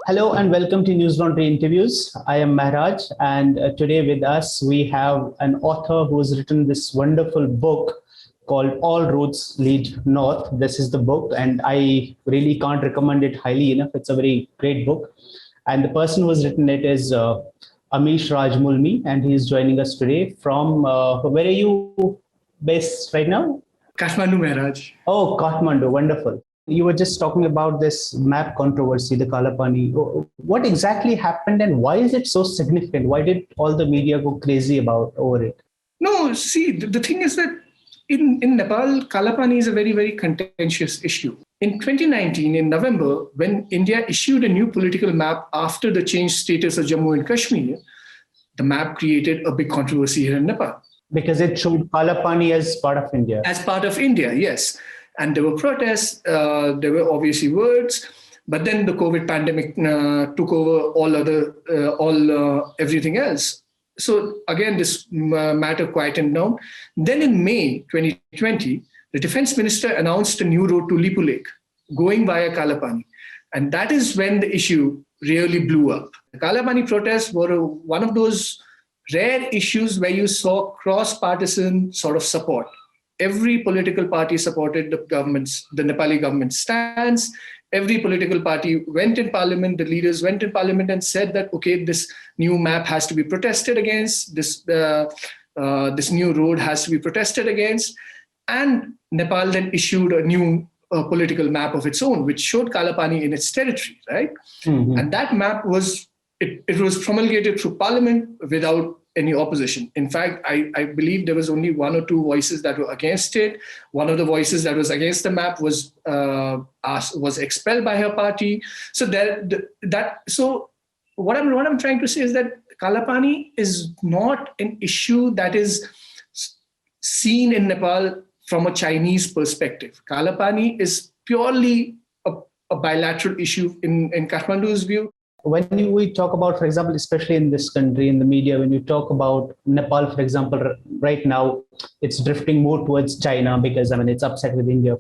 Hello and welcome to Newslaundry interviews. I am Mehraj, and today with us we have an author who has written this wonderful book called All Roads Lead North. This is the book, and I really can't recommend it highly enough. It's a very great book. And the person who has written it is Amish Raj Mulmi, and he is joining us today from, where are you based right now? Kathmandu, Mehraj. Oh, Kathmandu, wonderful. You were just talking about this map controversy, the Kalapani. What exactly happened and why is it so significant? Why did all the media go crazy over it? No, see, the thing is that in Nepal, Kalapani is a very, very contentious issue. In 2019, in November, when India issued a new political map after the changed status of Jammu and Kashmir, the map created a big controversy here in Nepal. Because it showed Kalapani as part of India. As part of India, yes. And there were protests, there were obviously words, but then the COVID pandemic took over everything else. So again, this matter quietened down. Then in May 2020, the defense minister announced a new road to Lipu Lake, going via Kalapani. And that is when the issue really blew up. The Kalapani protests were one of those rare issues where you saw cross-partisan sort of support. Every political party supported the Nepali government's stance. Every political party went in parliament, the leaders went in parliament and said that, okay, this new map has to be protested against, this new road has to be protested against. And Nepal then issued a new political map of its own, which showed Kalapani in its territory, right? Mm-hmm. And that map was promulgated through parliament without any opposition. In fact, I believe there was only one or two voices that were against it. One of the voices that was against the map was expelled by her party. So So what I'm trying to say is that Kalapani is not an issue that is seen in Nepal from a Chinese perspective. Kalapani is purely a bilateral issue in Kathmandu's view. When we talk about, for example, especially in this country, in the media, when you talk about Nepal, for example, right now, it's drifting more towards China because, it's upset with India.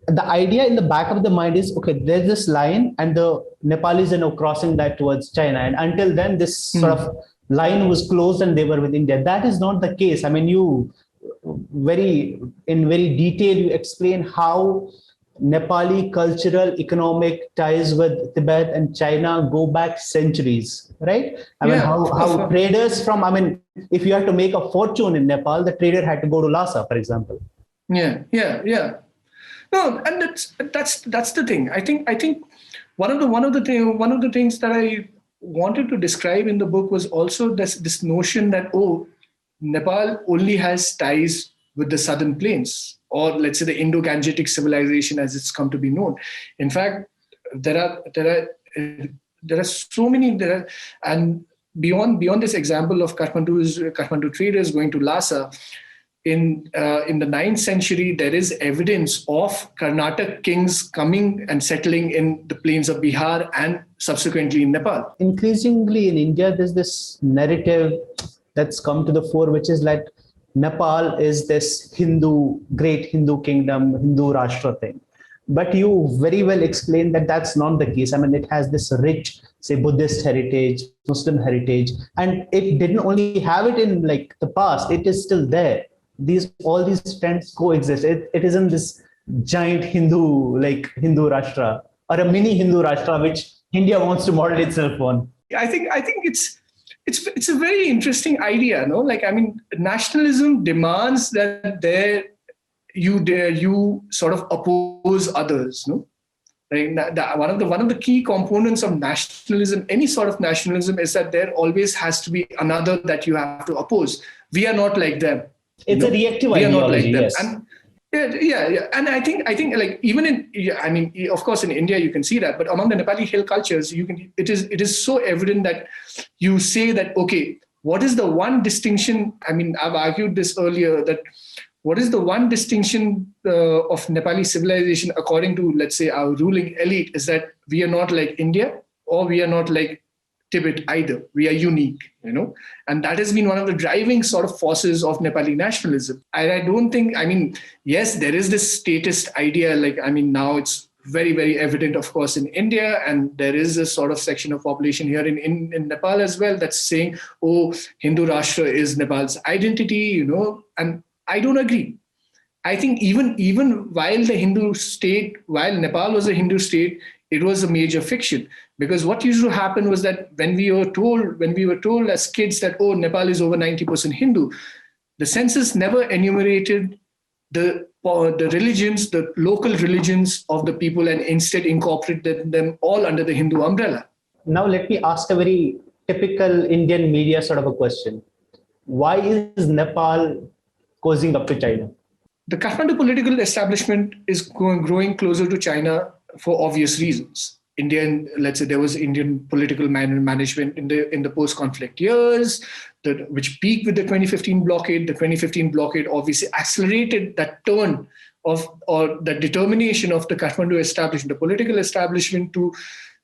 The idea in the back of the mind is, okay, there's this line and the Nepalis are now crossing that towards China. And until then, this sort of line was closed and they were with India. That is not the case. You in very detail, you explain how Nepali cultural, economic ties with Tibet and China go back centuries, right? How traders from, if you had to make a fortune in Nepal, the trader had to go to Lhasa, for example. Yeah. No, and that's the thing. I think one of the things that I wanted to describe in the book was also this notion that Nepal only has ties with the southern plains, or let's say the Indo-Gangetic civilization as it's come to be known. In fact, there are so many, and beyond this example of Kathmandu traders going to Lhasa, in the 9th century, there is evidence of Karnataka kings coming and settling in the plains of Bihar and subsequently in Nepal. Increasingly in India, there's this narrative that's come to the fore, which is like Nepal is this great Hindu kingdom, Hindu rashtra thing. But you very well explained that that's not the case. It has this rich, say, Buddhist heritage, Muslim heritage, and it didn't only have it in the past, it is still there. All these trends coexist. It isn't this giant Hindu rashtra or a mini Hindu rashtra, which India wants to model itself on. I think it's a very interesting idea, no? Nationalism demands that you sort of oppose others, no? One of the key components of nationalism, any sort of nationalism, is that there always has to be another that you have to oppose. We are not like them. It's a reactive ideology. We are not like them. Yes. Yeah. And I think even of course in India you can see that, but among the Nepali hill cultures, it is so evident that you say that, okay, what is the one distinction? I've argued this earlier, that what is the one distinction of Nepali civilization according to, let's say, our ruling elite, is that we are not like India or we are not like Tibet either. We are unique, and that has been one of the driving sort of forces of Nepali nationalism. And I don't think, yes, there is this statist idea, now it's very, very evident, of course, in India. And there is a sort of section of population here in Nepal as well that's saying, oh, Hindu Rashtra is Nepal's identity, and I don't agree. I think even while Nepal was a Hindu state, it was a major fiction, because what used to happen was that when we were told as kids that, oh, Nepal is over 90% Hindu, the census never enumerated the religions, the local religions of the people, and instead incorporated them all under the Hindu umbrella. Now, let me ask a very typical Indian media sort of a question. Why is Nepal cozying up to China? The Kathmandu political establishment is growing closer to China for obvious reasons. Let's say there was Indian political management in the post-conflict years, which peaked with the 2015 blockade. The 2015 blockade obviously accelerated that turn or the determination of the Kathmandu establishment, the political establishment, to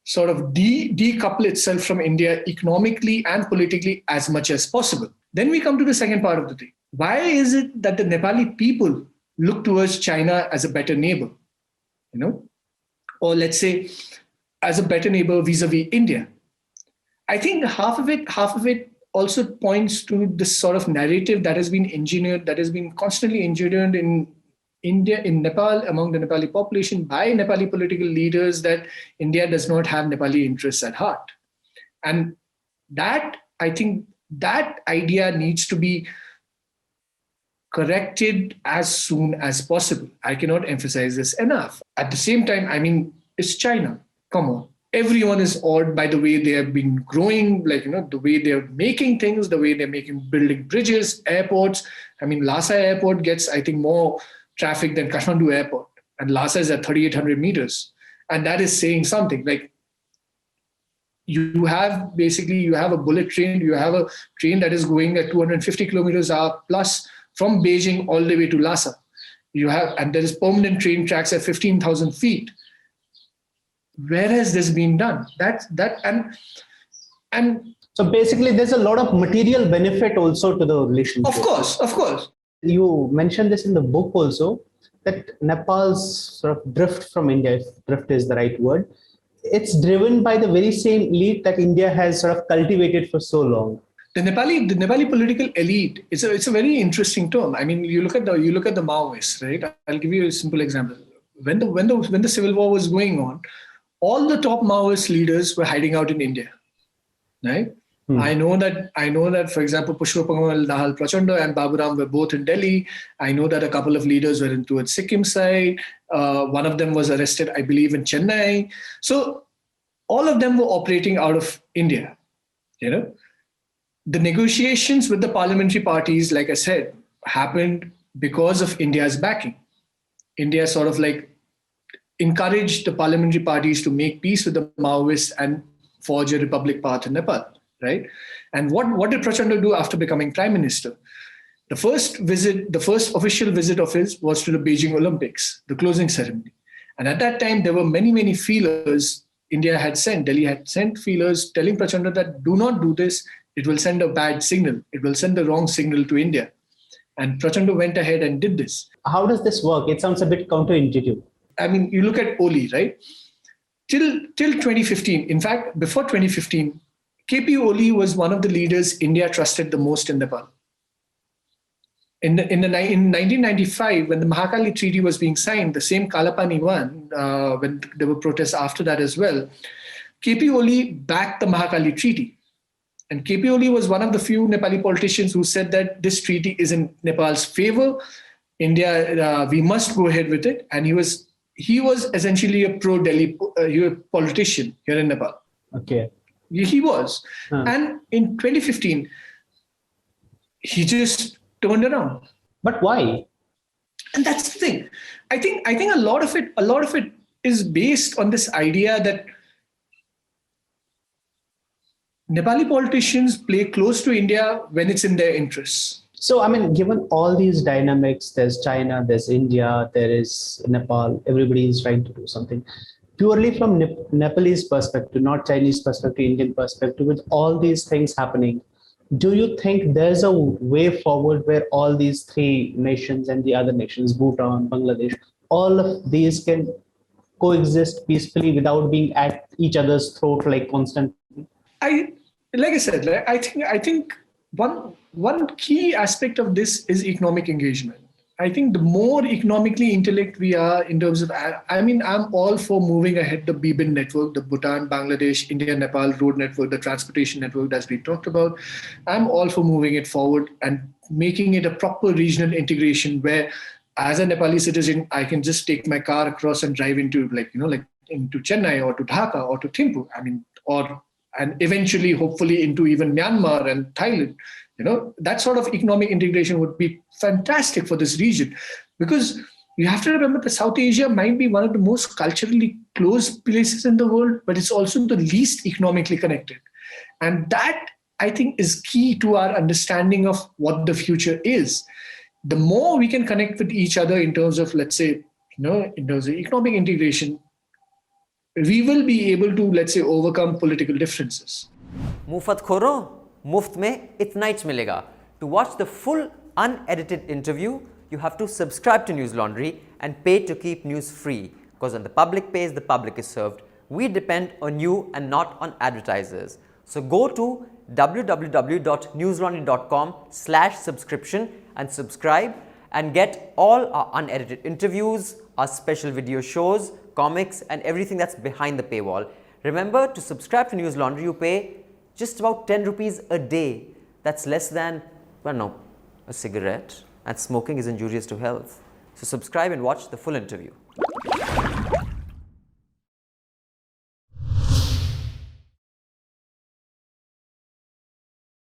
sort of decouple itself from India economically and politically as much as possible. Then we come to the second part of the thing. Why is it that the Nepali people look towards China as a better neighbor, or let's say as a better neighbor vis-a-vis India? I think half of it also points to this sort of narrative that has been engineered, that has been constantly engineered in India, in Nepal, among the Nepali population by Nepali political leaders, that India does not have Nepali interests at heart. And that, I think, that idea needs to be corrected as soon as possible. I cannot emphasize this enough. At the same time, it's China. Come on. Everyone is awed by the way they have been growing, the way they're making things, the way they're building bridges, airports. Lhasa airport gets, I think, more traffic than Kathmandu airport. And Lhasa is at 3,800 meters. And that is saying something. You have a bullet train, you have a train that is going at 250 kilometers an hour plus from Beijing all the way to Lhasa. And there is permanent train tracks at 15,000 feet. Where has this been done? And so basically, there's a lot of material benefit also to the relationship. Of course. You mentioned this in the book also, that Nepal's sort of drift from India, if drift is the right word, it's driven by the very same elite that India has sort of cultivated for so long. The Nepali political elite, it's a very interesting term. You look at the Maoists, right? I'll give you a simple example. When the civil war was going on, all the top Maoist leaders were hiding out in India, right? I know that, for example, Pushpa, Kamal, Dahal, Prachanda, and Baburam were both in Delhi. I know that a couple of leaders were towards Sikkim side. One of them was arrested, I believe, in Chennai. So all of them were operating out of India. The negotiations with the parliamentary parties, like I said, happened because of India's backing. India sort of encouraged the parliamentary parties to make peace with the Maoists and forge a republic path in Nepal, right? And what did Prachanda do after becoming prime minister? The first official visit of his was to the Beijing Olympics, the closing ceremony. And at that time, there were many, many feelers Delhi had sent feelers telling Prachanda that do not do this, it will send a bad signal. It will send the wrong signal to India. And Prachanda went ahead and did this. How does this work? It sounds a bit counterintuitive. You look at Oli, right? Till 2015, in fact, before 2015, KP Oli was one of the leaders India trusted the most in Nepal. In 1995, when the Mahakali Treaty was being signed, the same Kalapani one, when there were protests after that as well, KP Oli backed the Mahakali Treaty. And KP Oli was one of the few Nepali politicians who said that this treaty is in Nepal's favor. India, we must go ahead with it. And he was essentially a pro-Delhi politician here in Nepal. Okay. He was. And in 2015, he just turned around. But why? And that's the thing. I think a lot of it is based on this idea that Nepali politicians play close to India when it's in their interests. So, given all these dynamics, there's China, there's India, there is Nepal, everybody is trying to do something. Purely from Nepalese perspective, not Chinese perspective, Indian perspective, with all these things happening, do you think there's a way forward where all these three nations and the other nations, Bhutan, Bangladesh, all of these can coexist peacefully without being at each other's throat like constantly? Like I said, I think one key aspect of this is economic engagement. I think the more economically intellect we are in terms of, I mean, I'm all for moving ahead the BBIN network, the Bhutan, Bangladesh, India, Nepal road network, the transportation network that we talked about. I'm all for moving it forward and making it a proper regional integration where, as a Nepali citizen, I can just take my car across and drive into into Chennai or to Dhaka or to Thimphu. I mean, and eventually, hopefully, into even Myanmar and Thailand. That sort of economic integration would be fantastic for this region, because you have to remember that South Asia might be one of the most culturally closed places in the world, but it's also the least economically connected. And that, I think, is key to our understanding of what the future is. The more we can connect with each other in terms of, let's say, in terms of economic integration, we will be able to, let's say, overcome political differences. मुफ्त खोरो, मुफ्त में इतना ही मिलेगा. To watch the full unedited interview, you have to subscribe to Newslaundry and pay to keep news free. Because when the public pays, the public is served. We depend on you and not on advertisers. So go to www.newslaundry.com/subscription and subscribe and get all our unedited interviews, our special video shows, comics, and everything that's behind the paywall. Remember, to subscribe to Newslaundry, you pay just about 10 rupees a day. That's less than, well, no, a cigarette. And smoking is injurious to health. So subscribe and watch the full interview.